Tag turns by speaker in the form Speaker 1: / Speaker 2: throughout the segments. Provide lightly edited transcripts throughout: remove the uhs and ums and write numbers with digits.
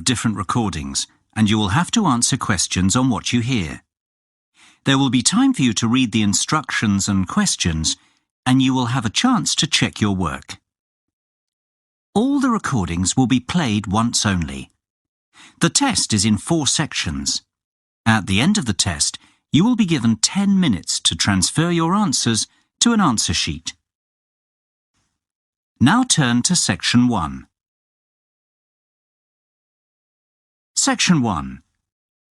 Speaker 1: of different recordings, and you will have to answer questions on what you hear. There will be time for you to read the instructions and questions, and you will have a chance to check your work. All the recordings will be played once only. The test is in 4 sections. At the end of the test, you will be given 10 minutes to transfer your answers to an answer sheet. Now turn to Section 1. Section 1.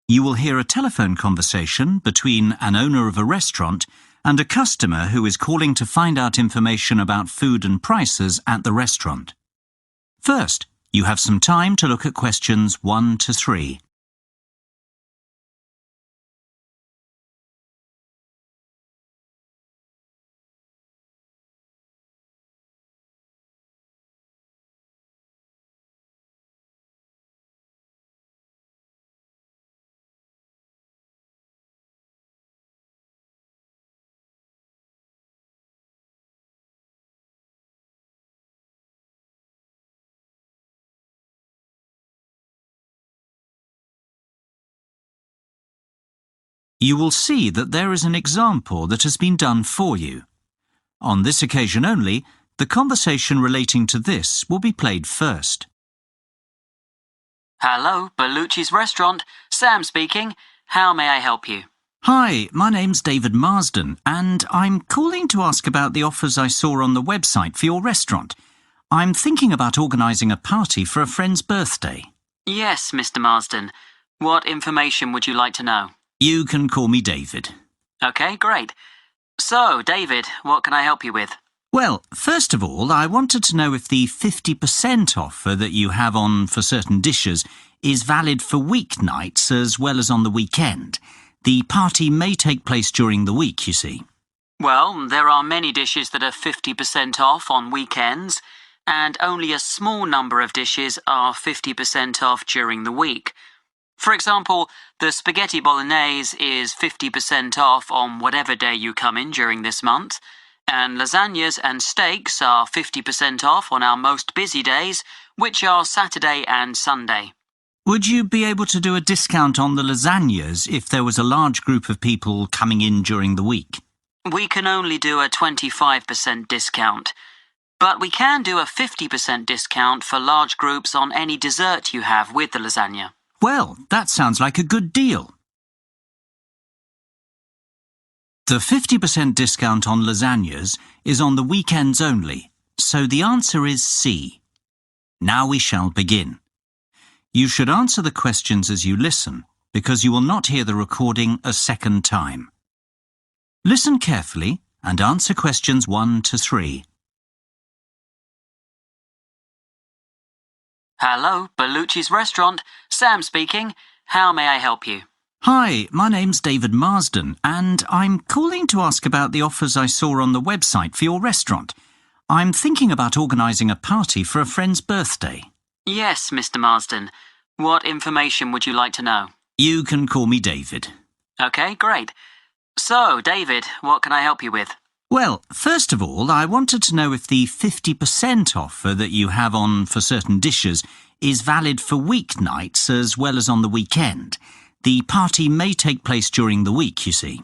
Speaker 1: You will hear a telephone conversation between an owner of a restaurant and a customer who is calling to find out information about food and prices at the restaurant. First, you have some time to look at questions 1 to 3. You will see that there is an example that has been done for you. On this occasion only, the conversation relating to this will be played first.
Speaker 2: Hello, Bellucci's restaurant. Sam speaking. How may I help you?
Speaker 1: Hi, my name's David Marsden, and I'm calling to ask about the offers I saw on the website for your restaurant. I'm thinking about organising a party for a friend's birthday.
Speaker 2: Yes, Mr. Marsden. What information would you like to know?
Speaker 1: You can call me David.
Speaker 2: Okay, great. So, David, what can I help you with?
Speaker 1: Well, first of all, I wanted to know if the 50% offer that you have on for certain dishes is valid for weeknights as well as on the weekend. The party may take place during the week, you see.
Speaker 2: Well, there are many dishes that are 50% off on weekends, and only a small number of dishes are 50% off during the week. For example, the spaghetti bolognese is 50% off on whatever day you come in during this month, and lasagnas and steaks are 50% off on our most busy days, which are Saturday and Sunday.
Speaker 1: Would you be able to do a discount on the lasagnas if there was a large group of people coming in during the week?
Speaker 2: We can only do a 25% discount, but we can do a 50% discount for large groups on any dessert you have with the lasagna.
Speaker 1: Well, that sounds like a good deal. The 50% discount on lasagnas is on the weekends only, so the answer is C. Now we shall begin. You should answer the questions as you listen, because you will not hear the recording a second time. Listen carefully and answer questions 1 to 3.
Speaker 2: Hello, Bellucci's restaurant. Sam speaking. How may I help you?
Speaker 1: Hi, my name's David Marsden, and I'm calling to ask about the offers I saw on the website for your restaurant. I'm thinking about organising a party for a friend's birthday.
Speaker 2: Yes, Mr. Marsden. What information would you like to know?
Speaker 1: You can call me David.
Speaker 2: Okay, great. So, David, what can I help you with?
Speaker 1: Well, first of all, I wanted to know if the 50% offer that you have on for certain dishes is valid for weeknights as well as on the weekend. The party may take place during the week, you see.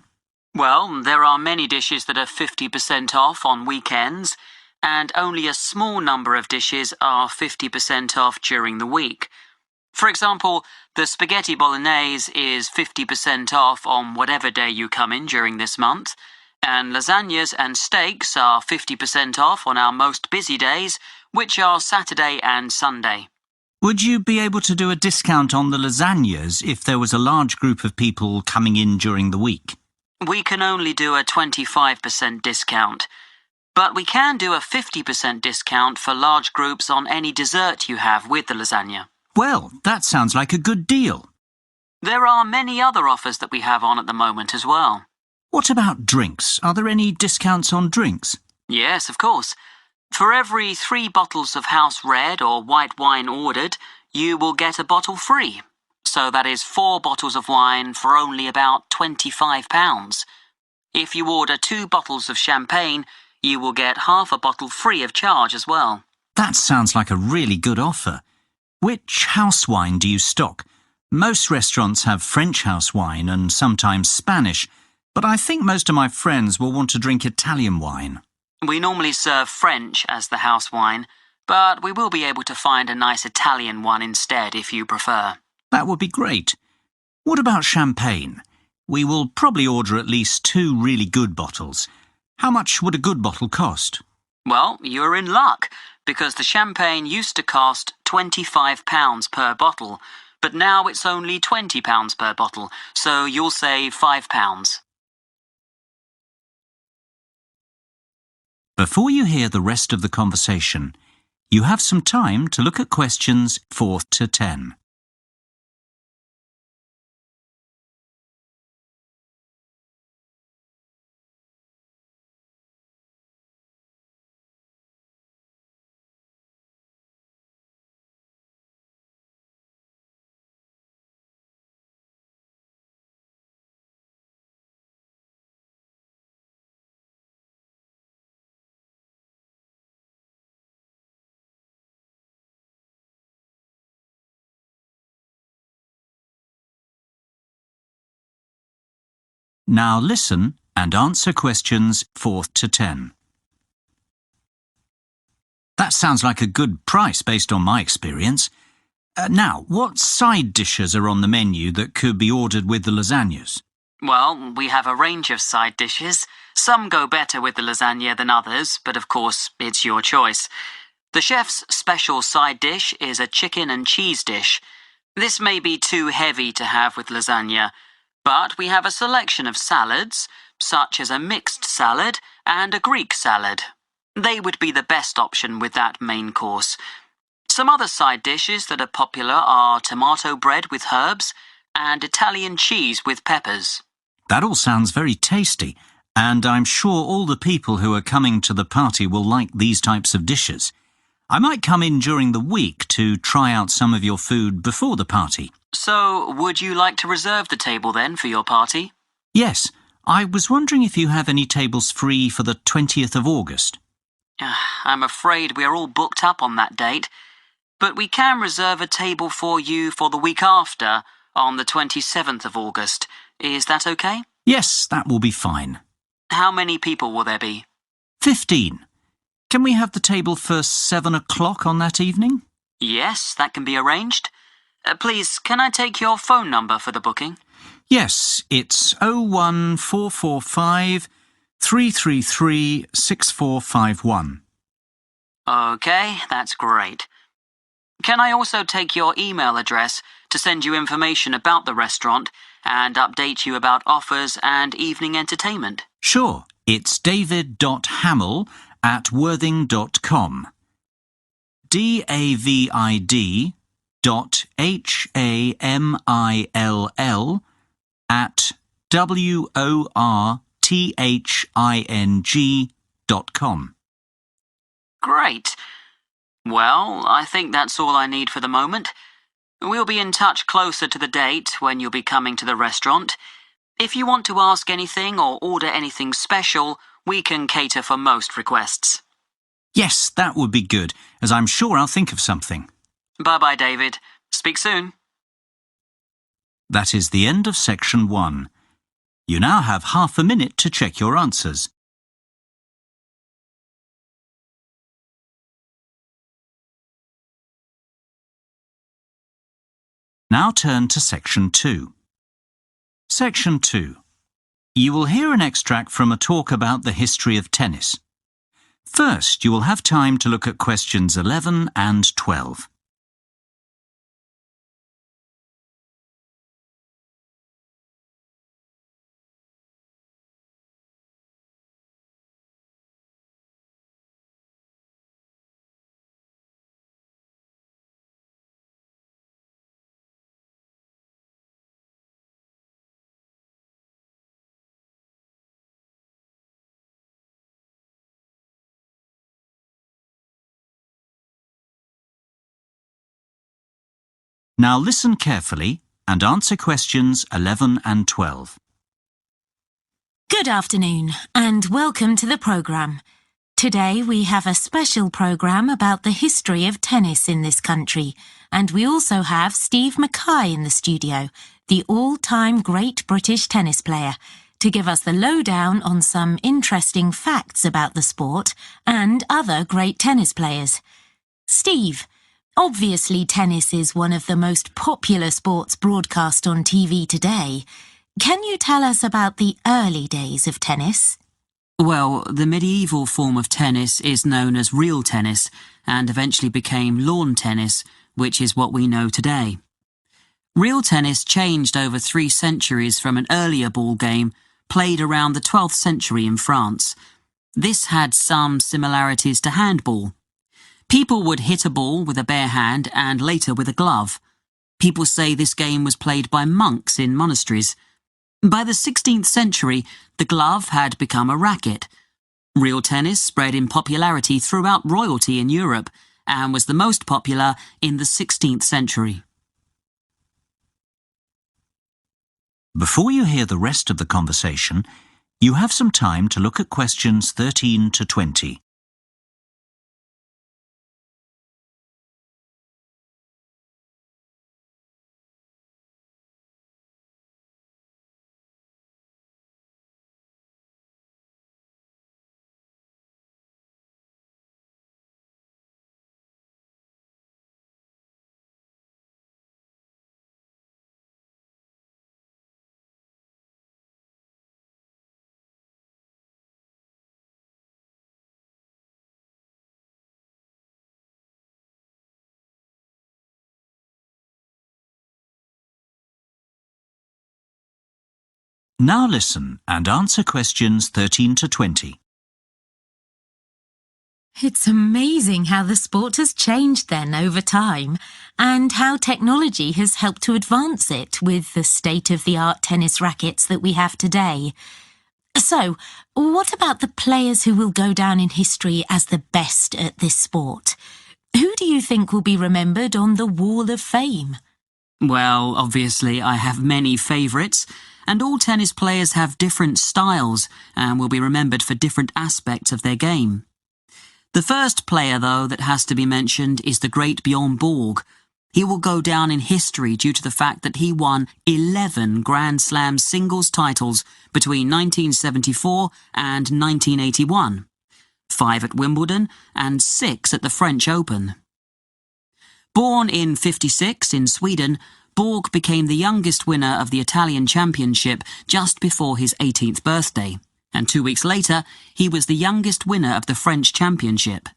Speaker 2: Well, there are many dishes that are 50% off on weekends, and only a small number of dishes are 50% off during the week. For example, the spaghetti bolognese is 50% off on whatever day you come in during this month, and lasagnas and steaks are 50% off on our most busy days, which are Saturday and Sunday.
Speaker 1: Would you be able to do a discount on the lasagnas if there was a large group of people coming in during the week?
Speaker 2: We can only do a 25% discount, but we can do a 50% discount for large groups on any dessert you have with the lasagna.
Speaker 1: Well, that sounds like a good deal.
Speaker 2: There are many other offers that we have on at the moment as well.
Speaker 1: What about drinks? Are there any discounts on drinks?
Speaker 2: Yes, of course. For every 3 bottles of house red or white wine ordered, you will get a bottle free. So that is 4 bottles of wine for only about £25. If you order 2 bottles of champagne, you will get half a bottle free of charge as well.
Speaker 1: That sounds like a really good offer. Which house wine do you stock? Most restaurants have French house wine and sometimes Spanish, but I think most of my friends will want to drink Italian wine.
Speaker 2: We normally serve French as the house wine, but we will be able to find a nice Italian one instead if you prefer.
Speaker 1: That would be great. What about champagne? We will probably order at least 2 really good bottles. How much would a good bottle cost?
Speaker 2: Well, you're in luck, because the champagne used to cost £25 per bottle, but now it's only £20 per bottle, so you'll save £5.
Speaker 1: Before you hear the rest of the conversation, you have some time to look at questions 4 to 10. Now listen and answer questions 4 to 10. That sounds like a good price based on my experience. Now, what side dishes are on the menu that could be ordered with the lasagnas?
Speaker 2: Well, we have a range of side dishes. Some go better with the lasagna than others, but of course, it's your choice. The chef's special side dish is a chicken and cheese dish. This may be too heavy to have with lasagna, but we have a selection of salads, such as a mixed salad and a Greek salad. They would be the best option with that main course. Some other side dishes that are popular are tomato bread with herbs and Italian cheese with peppers.
Speaker 1: That all sounds very tasty, and I'm sure all the people who are coming to the party will like these types of dishes. I might come in during the week to try out some of your food before the party.
Speaker 2: So, would you like to reserve the table then for your party?
Speaker 1: Yes, I was wondering if you have any tables free for the 20th of August.
Speaker 2: I'm afraid we are all booked up on that date, but we can reserve a table for you for the week after, on the 27th of August. Is that okay?
Speaker 1: Yes, that will be fine.
Speaker 2: How many people will there be?
Speaker 1: 15. Can we have the table for 7 o'clock on that evening?
Speaker 2: Yes, that can be arranged. Please, can I take your phone number for the booking?
Speaker 1: Yes, it's 01445 333 6451.
Speaker 2: Okay, that's great. Can I also take your email address to send you information about the restaurant and update you about offers and evening entertainment?
Speaker 1: Sure, it's david.hamill@worthing.com. david.hamill@worthing.com.
Speaker 2: Great. Well, I think that's all I need for the moment. We'll be in touch closer to the date when you'll be coming to the restaurant. If you want to ask anything or order anything special, we can cater for most requests.
Speaker 1: Yes, that would be good, as I'm sure I'll think of something.
Speaker 2: Bye-bye, David. Speak soon.
Speaker 1: That is the end of section 1. You now have half a minute to check your answers. Now turn to section 2. Section 2. You will hear an extract from a talk about the history of tennis. First, you will have time to look at questions 11 and 12. Now listen carefully and answer questions 11 and 12.
Speaker 3: Good afternoon and welcome to the programme. Today we have a special programme about the history of tennis in this country, and we also have Steve Mackay in the studio, the all-time great British tennis player, to give us the lowdown on some interesting facts about the sport and other great tennis players. Steve, obviously tennis is one of the most popular sports broadcast on TV today. Can you tell us about the early days of tennis?
Speaker 2: Well, the medieval form of tennis is known as real tennis and eventually became lawn tennis, which is what we know today. Real tennis changed over 3 centuries from an earlier ball game played around the 12th century in France. This had some similarities to handball. People would hit a ball with a bare hand and later with a glove. People say this game was played by monks in monasteries. By the 16th century, the glove had become a racket. Real tennis spread in popularity throughout royalty in Europe and was the most popular in the 16th century.
Speaker 1: Before you hear the rest of the conversation, you have some time to look at questions 13 to 20. Now listen and answer questions 13 to 20.
Speaker 3: It's amazing how the sport has changed then over time and how technology has helped to advance it with the state-of-the-art tennis rackets that we have today. So, what about the players who will go down in history as the best at this sport? Who do you think will be remembered on the Wall of Fame?
Speaker 2: Well, obviously I have many favourites, and all tennis players have different styles and will be remembered for different aspects of their game. The first player, though, that has to be mentioned is the great Bjorn Borg. He will go down in history due to the fact that he won 11 Grand Slam singles titles between 1974 and 1981, 5 at Wimbledon and 6 at the French Open. Born in '56 in Sweden, Borg became the youngest winner of the Italian Championship just before his 18th birthday, and 2 weeks later, he was the youngest winner of the French Championship.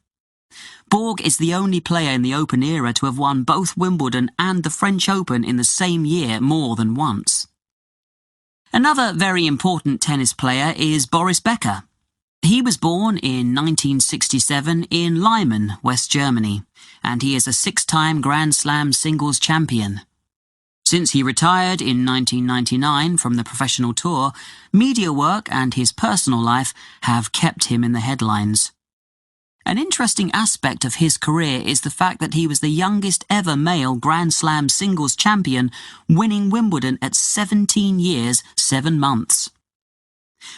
Speaker 2: Borg is the only player in the Open era to have won both Wimbledon and the French Open in the same year more than once. Another very important tennis player is Boris Becker. He was born in 1967 in Lyman, West Germany, and he is a 6-time Grand Slam singles champion. Since he retired in 1999 from the professional tour, media work and his personal life have kept him in the headlines. An interesting aspect of his career is the fact that he was the youngest ever male Grand Slam singles champion, winning Wimbledon at 17 years, 7 months.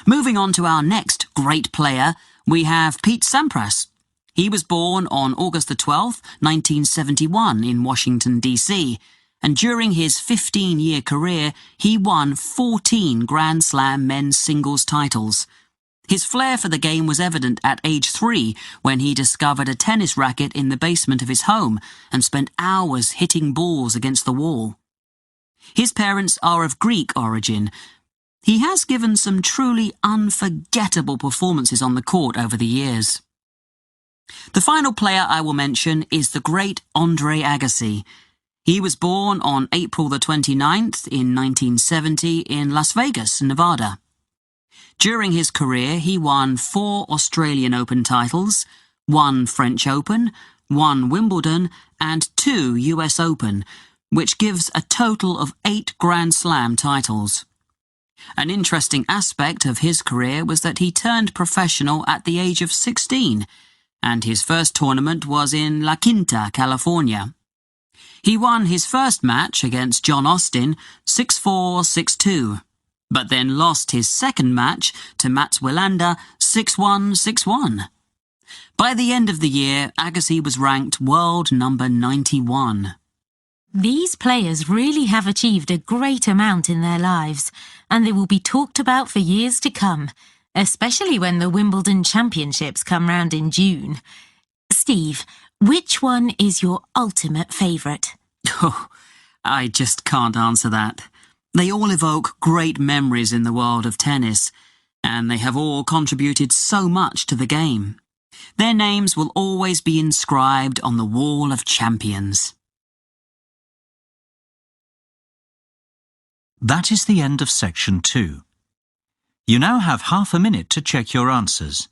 Speaker 2: Moving on to our next great player, we have Pete Sampras. He was born on August the 12th, 1971 in Washington, D.C., and during his 15-year career, he won 14 Grand Slam men's singles titles. His flair for the game was evident at age 3 when he discovered a tennis racket in the basement of his home and spent hours hitting balls against the wall. His parents are of Greek origin. He has given some truly unforgettable performances on the court over the years. The final player I will mention is the great Andre Agassi. He was born on April the 29th in 1970 in Las Vegas, Nevada. During his career, he won 4 Australian Open titles, 1 French Open, 1 Wimbledon, and 2 US Open, which gives a total of 8 Grand Slam titles. An interesting aspect of his career was that he turned professional at the age of 16, and his first tournament was in La Quinta, California. He won his first match against John Austin 6-4, 6-2, but then lost his second match to Mats Wilander 6-1, 6-1. By the end of the year, Agassi was ranked world number 91.
Speaker 3: These players really have achieved a great amount in their lives, and they will be talked about for years to come, especially when the Wimbledon Championships come round in June. Steve, which one is your ultimate favourite?
Speaker 2: Oh, I just can't answer that. They all evoke great memories in the world of tennis, and they have all contributed so much to the game. Their names will always be inscribed on the wall of champions.
Speaker 1: That is the end of section 2. You now have half a minute to check your answers.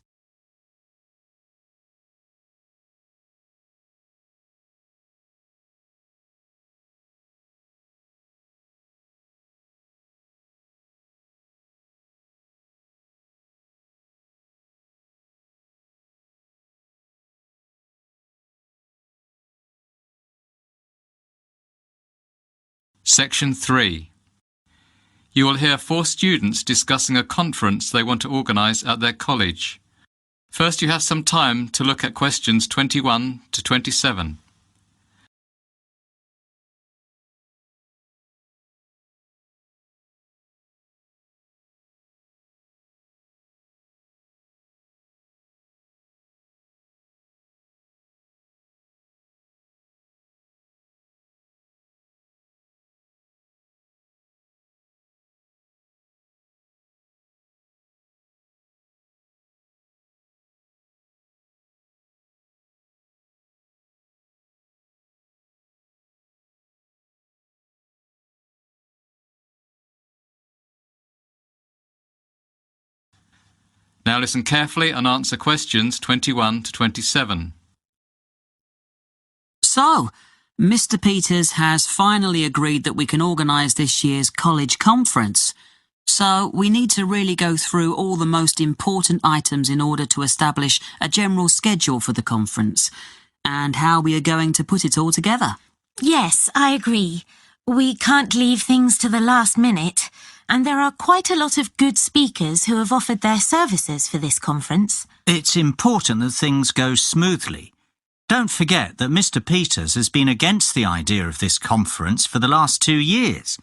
Speaker 4: Section 3. You will hear 4 students discussing a conference they want to organise at their college. First, you have some time to look at questions 21 to 27. Now listen carefully and answer questions 21 to 27.
Speaker 2: So, Mr. Peters has finally agreed that we can organise this year's college conference. So, we need to really go through all the most important items in order to establish a general schedule for the conference and how we are going to put it all together.
Speaker 3: Yes, I agree. We can't leave things to the last minute, and there are quite a lot of good speakers who have offered their services for this conference.
Speaker 1: It's important that things go smoothly. Don't forget that Mr. Peters has been against the idea of this conference for the last 2 years.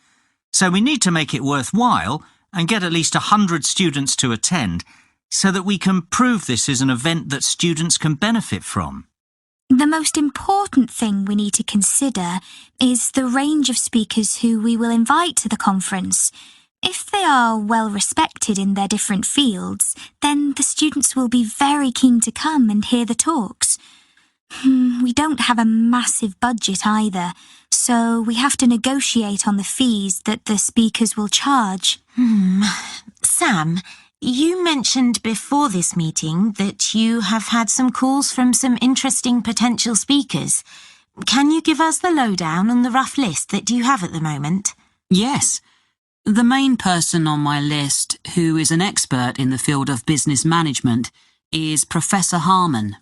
Speaker 1: So we need to make it worthwhile and get at least 100 students to attend so that we can prove this is an event that students can benefit from.
Speaker 5: The most important thing we need to consider is the range of speakers who we will invite to the conference. If they are well respected in their different fields, then the students will be very keen to come and hear the talks. We don't have a massive budget either, so we have to negotiate on the fees that the speakers will charge.
Speaker 3: Sam, you mentioned before this meeting that you have had some calls from some interesting potential speakers. Can you give us the lowdown on the rough list that you have at the moment?
Speaker 2: Yes. The main person on my list, who is an expert in the field of business management, is Professor Harmon.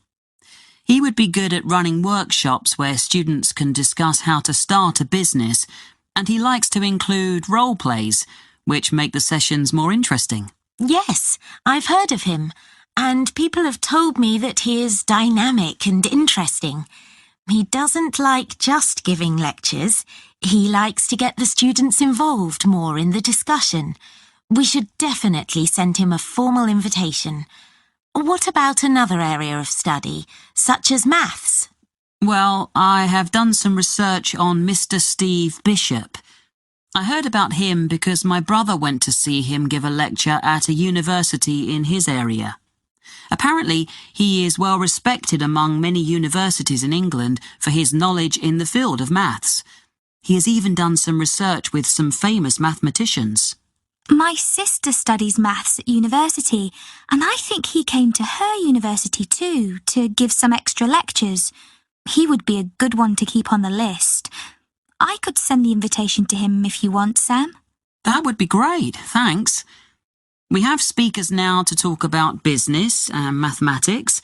Speaker 2: He would be good at running workshops where students can discuss how to start a business, and he likes to include role plays, which make the sessions more interesting.
Speaker 3: Yes, I've heard of him, and people have told me that he is dynamic and interesting. He doesn't like just giving lectures. He likes to get the students involved more in the discussion. We should definitely send him a formal invitation. What about another area of study, such as maths?
Speaker 2: Well, I have done some research on Mr. Steve Bishop. I heard about him because my brother went to see him give a lecture at a university in his area. Apparently, he is well respected among many universities in England for his knowledge in the field of maths. He has even done some research with some famous mathematicians.
Speaker 5: My sister studies maths at university, and I think he came to her university too to give some extra lectures. He would be a good one to keep on the list. I could send the invitation to him if you want, Sam.
Speaker 2: That would be great, thanks. We have speakers now to talk about business and mathematics,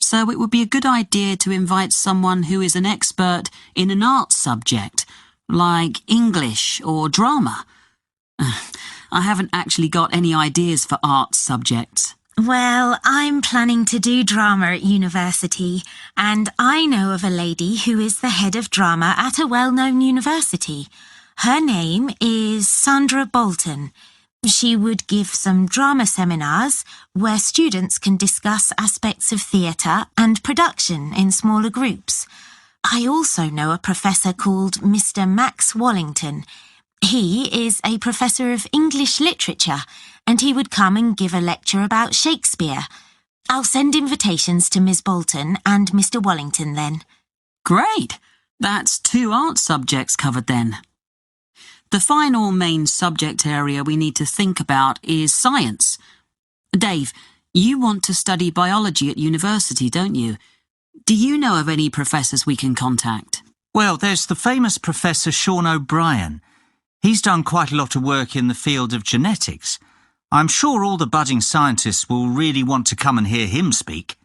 Speaker 2: so it would be a good idea to invite someone who is an expert in an arts subject, like English or drama. I haven't actually got any ideas for arts subjects.
Speaker 3: Well, I'm planning to do drama at university, and I know of a lady who is the head of drama at a well-known university. Her name is Sandra Bolton. She would give some drama seminars where students can discuss aspects of theatre and production in smaller groups. I also know a professor called Mr. Max Wallington. He is a professor of English literature, and he would come and give a lecture about Shakespeare. I'll send invitations to Miss Bolton and Mr. Wallington then.
Speaker 2: Great! That's 2 art subjects covered then. The final main subject area we need to think about is science. Dave, you want to study biology at university, don't you? Do you know of any professors we can contact?
Speaker 1: Well, there's the famous Professor Sean O'Brien. He's done quite a lot of work in the field of genetics. I'm sure all the budding scientists will really want to come and hear him speak.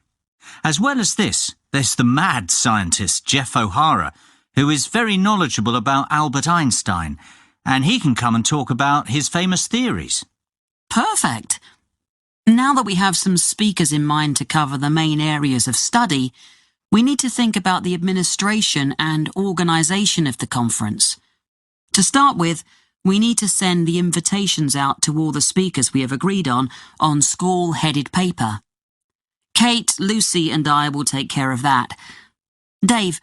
Speaker 1: As well as this, there's the mad scientist Jeff O'Hara, who is very knowledgeable about Albert Einstein, and he can come and talk about his famous theories.
Speaker 2: Perfect! Now that we have some speakers in mind to cover the main areas of study, we need to think about the administration and organisation of the conference. To start with, we need to send the invitations out to all the speakers we have agreed on school-headed paper. Kate, Lucy and I will take care of that. Dave,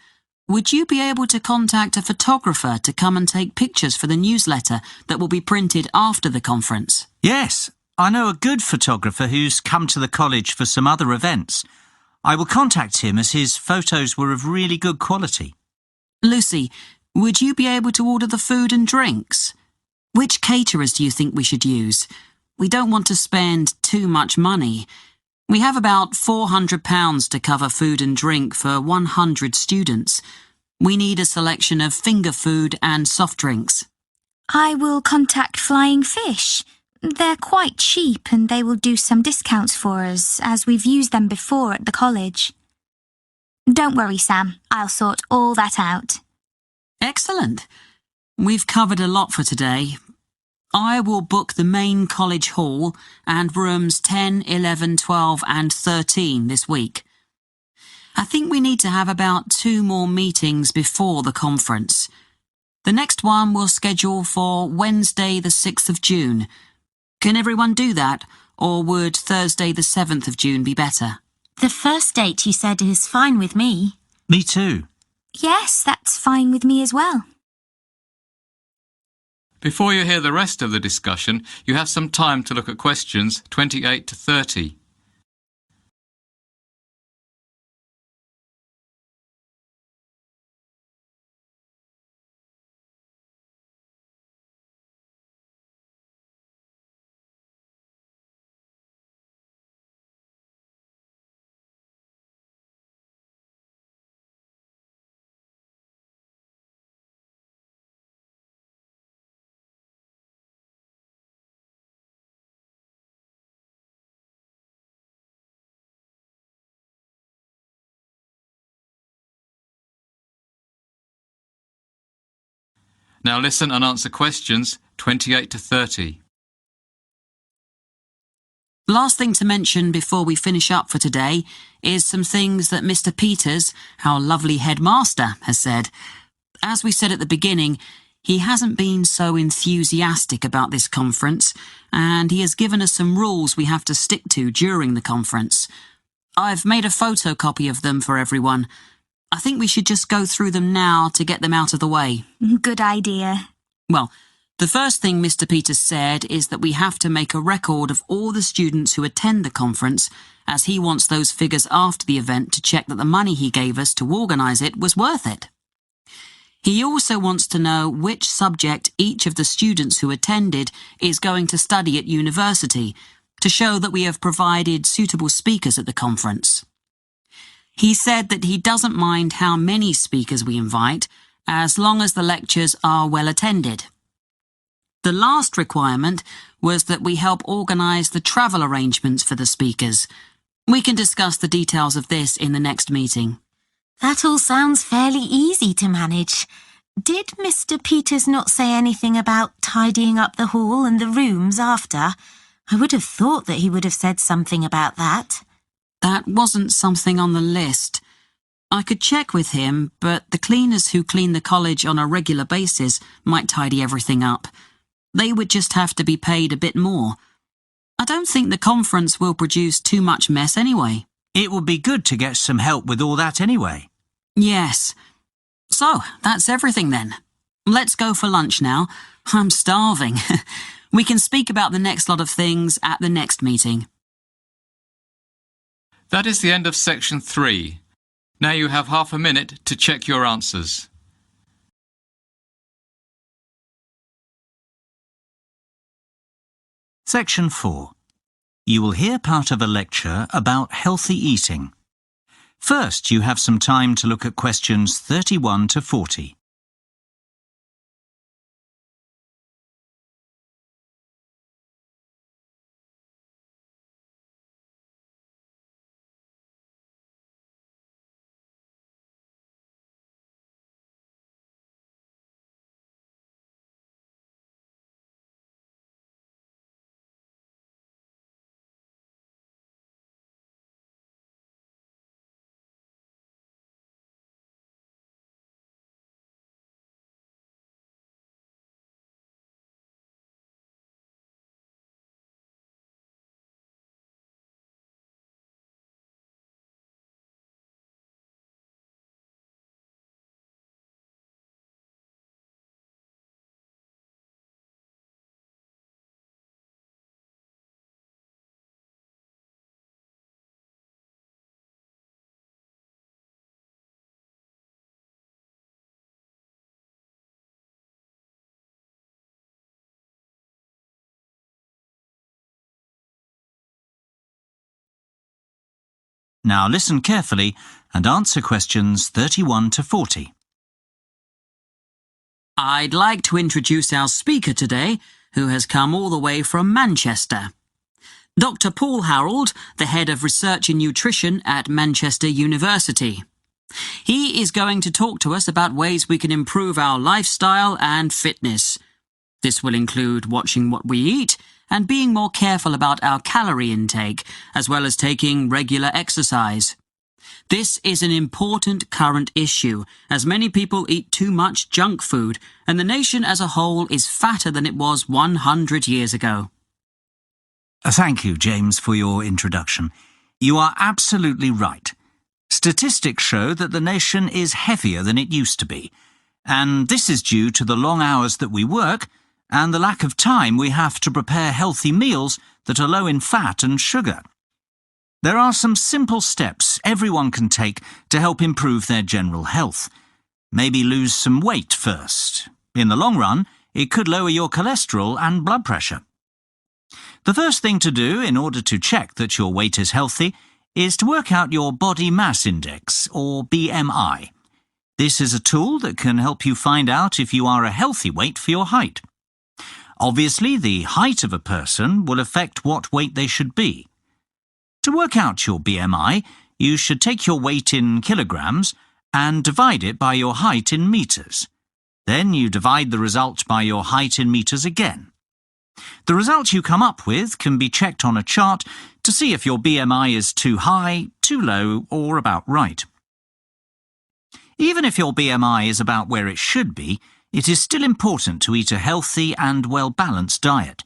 Speaker 2: would you be able to contact a photographer to come and take pictures for the newsletter that will be printed after the conference?
Speaker 1: Yes, I know a good photographer who's come to the college for some other events. I will contact him as his photos were of really good quality.
Speaker 2: Lucy, would you be able to order the food and drinks? Which caterers do you think we should use? We don't want to spend too much money. We have about £400 to cover food and drink for 100 students. We need a selection of finger food and soft drinks.
Speaker 5: I will contact Flying Fish. They're quite cheap and they will do some discounts for us, as we've used them before at the college. Don't worry, Sam. I'll sort all that out.
Speaker 2: Excellent. We've covered a lot for today. I will book the main college hall and rooms 10, 11, 12 and 13 this week. I think we need to have about 2 more meetings before the conference. The next one we'll schedule for Wednesday the 6th of June. Can everyone do that, or would Thursday the 7th of June be better?
Speaker 3: The first date you said is fine with me.
Speaker 1: Me too.
Speaker 5: Yes, that's fine with me as well.
Speaker 4: Before you hear the rest of the discussion, you have some time to look at questions 28 to 30. Now listen and answer questions 28 to 30.
Speaker 2: Last thing to mention before we finish up for today is some things that Mr. Peters, our lovely headmaster, has said. As we said at the beginning, he hasn't been so enthusiastic about this conference, and he has given us some rules we have to stick to during the conference. I've made a photocopy of them for everyone. I think we should just go through them now to get them out of the way.
Speaker 5: Good idea.
Speaker 2: Well, the first thing Mr. Peters said is that we have to make a record of all the students who attend the conference, as he wants those figures after the event to check that the money he gave us to organise it was worth it. He also wants to know which subject each of the students who attended is going to study at university, to show that we have provided suitable speakers at the conference. He said that he doesn't mind how many speakers we invite, as long as the lectures are well attended. The last requirement was that we help organise the travel arrangements for the speakers. We can discuss the details of this in the next meeting.
Speaker 3: That all sounds fairly easy to manage. Did Mr. Peters not say anything about tidying up the hall and the rooms after? I would have thought that he would have said something about that.
Speaker 2: That wasn't something on the list. I could check with him, but the cleaners who clean the college on a regular basis might tidy everything up. They would just have to be paid a bit more. I don't think the conference will produce too much mess anyway.
Speaker 1: It would be good to get some help with all that anyway.
Speaker 2: Yes. So, that's everything then. Let's go for lunch now. I'm starving. We can speak about the next lot of things at the next meeting.
Speaker 4: That is the end of section 3. Now you have half a minute to check your answers.
Speaker 1: Section 4. You will hear part of a lecture about healthy eating. First, you have some time to look at questions 31 to 40. Now listen carefully and answer questions 31 to 40.
Speaker 2: I'd like to introduce our speaker today, who has come all the way from Manchester. Dr. Paul Harold, the head of research in nutrition at Manchester University. He is going to talk to us about ways we can improve our lifestyle and fitness. This will include watching what we eat and being more careful about our calorie intake, as well as taking regular exercise. This is an important current issue, as many people eat too much junk food, and the nation as a whole is fatter than it was 100 years ago.
Speaker 1: Thank you, James, for your introduction. You are absolutely right. Statistics show that the nation is heavier than it used to be, and this is due to the long hours that we work and the lack of time we have to prepare healthy meals that are low in fat and sugar. There are some simple steps everyone can take to help improve their general health. Maybe lose some weight first. In the long run, it could lower your cholesterol and blood pressure. The first thing to do in order to check that your weight is healthy is to work out your body mass index, or BMI. This is a tool that can help you find out if you are a healthy weight for your height. Obviously, the height of a person will affect what weight they should be. To work out your BMI, you should take your weight in kilograms and divide it by your height in meters. Then you divide the result by your height in meters again. The result you come up with can be checked on a chart to see if your BMI is too high, too low, or about right. Even if your BMI is about where it should be, it is still important to eat a healthy and well-balanced diet.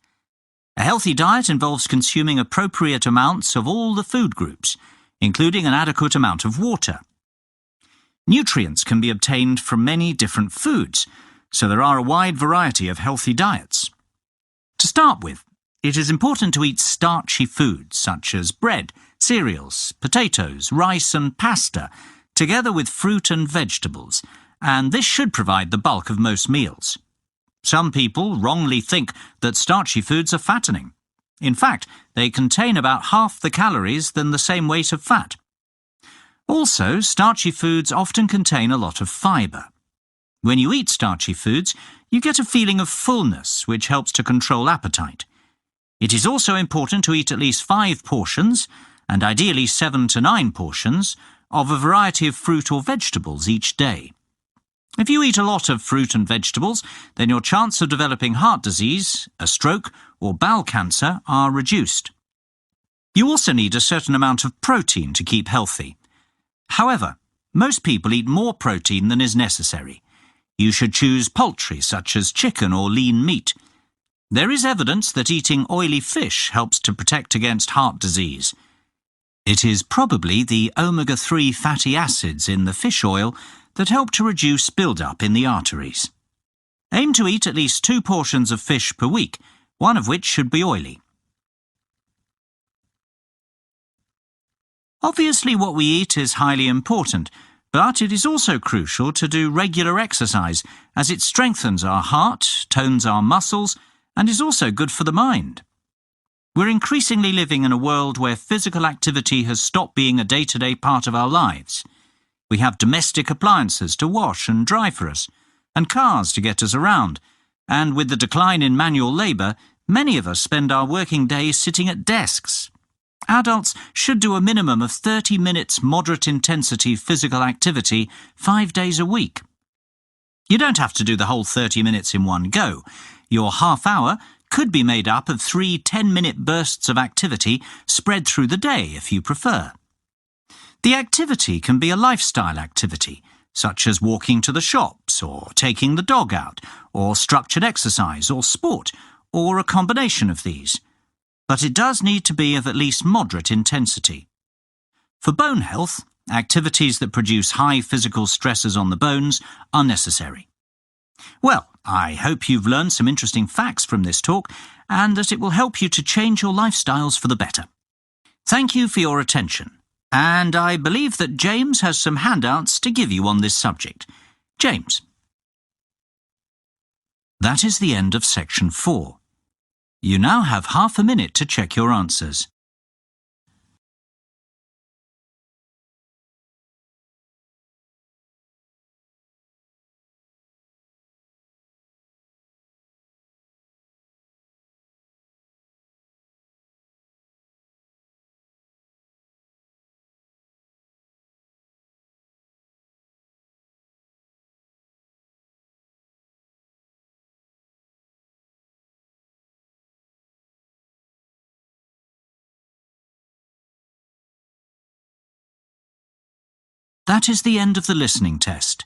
Speaker 1: A healthy diet involves consuming appropriate amounts of all the food groups, including an adequate amount of water. Nutrients can be obtained from many different foods, so there are a wide variety of healthy diets. To start with, it is important to eat starchy foods such as bread, cereals, potatoes, rice and pasta, together with fruit and vegetables, and this should provide the bulk of most meals. Some people wrongly think that starchy foods are fattening. In fact, they contain about half the calories than the same weight of fat. Also, starchy foods often contain a lot of fibre. When you eat starchy foods, you get a feeling of fullness, which helps to control appetite. It is also important to eat at least 5 portions, and ideally 7 to 9 portions, of a variety of fruit or vegetables each day. If you eat a lot of fruit and vegetables, then your chance of developing heart disease, a stroke, or bowel cancer are reduced. You also need a certain amount of protein to keep healthy. However, most people eat more protein than is necessary. You should choose poultry such as chicken or lean meat. There is evidence that eating oily fish helps to protect against heart disease. It is probably the omega-3 fatty acids in the fish oil that help to reduce build-up in the arteries. Aim to eat at least 2 portions of fish per week, one of which should be oily. Obviously, what we eat is highly important, but it is also crucial to do regular exercise as it strengthens our heart, tones our muscles, and is also good for the mind. We're increasingly living in a world where physical activity has stopped being a day-to-day part of our lives. We have domestic appliances to wash and dry for us, and cars to get us around, and with the decline in manual labour, many of us spend our working days sitting at desks. Adults should do a minimum of 30 minutes moderate-intensity physical activity 5 days a week. You don't have to do the whole 30 minutes in one go. Your half hour could be made up of 3 10-minute bursts of activity spread through the day if you prefer. The activity can be a lifestyle activity, such as walking to the shops, or taking the dog out, or structured exercise or sport, or a combination of these. But it does need to be of at least moderate intensity. For bone health, activities that produce high physical stresses on the bones are necessary. Well, I hope you've learned some interesting facts from this talk and that it will help you to change your lifestyles for the better. Thank you for your attention, and I believe that James has some handouts to give you on this subject. James. That is the end of section 4. You now have half a minute to check your answers. That is the end of the listening test.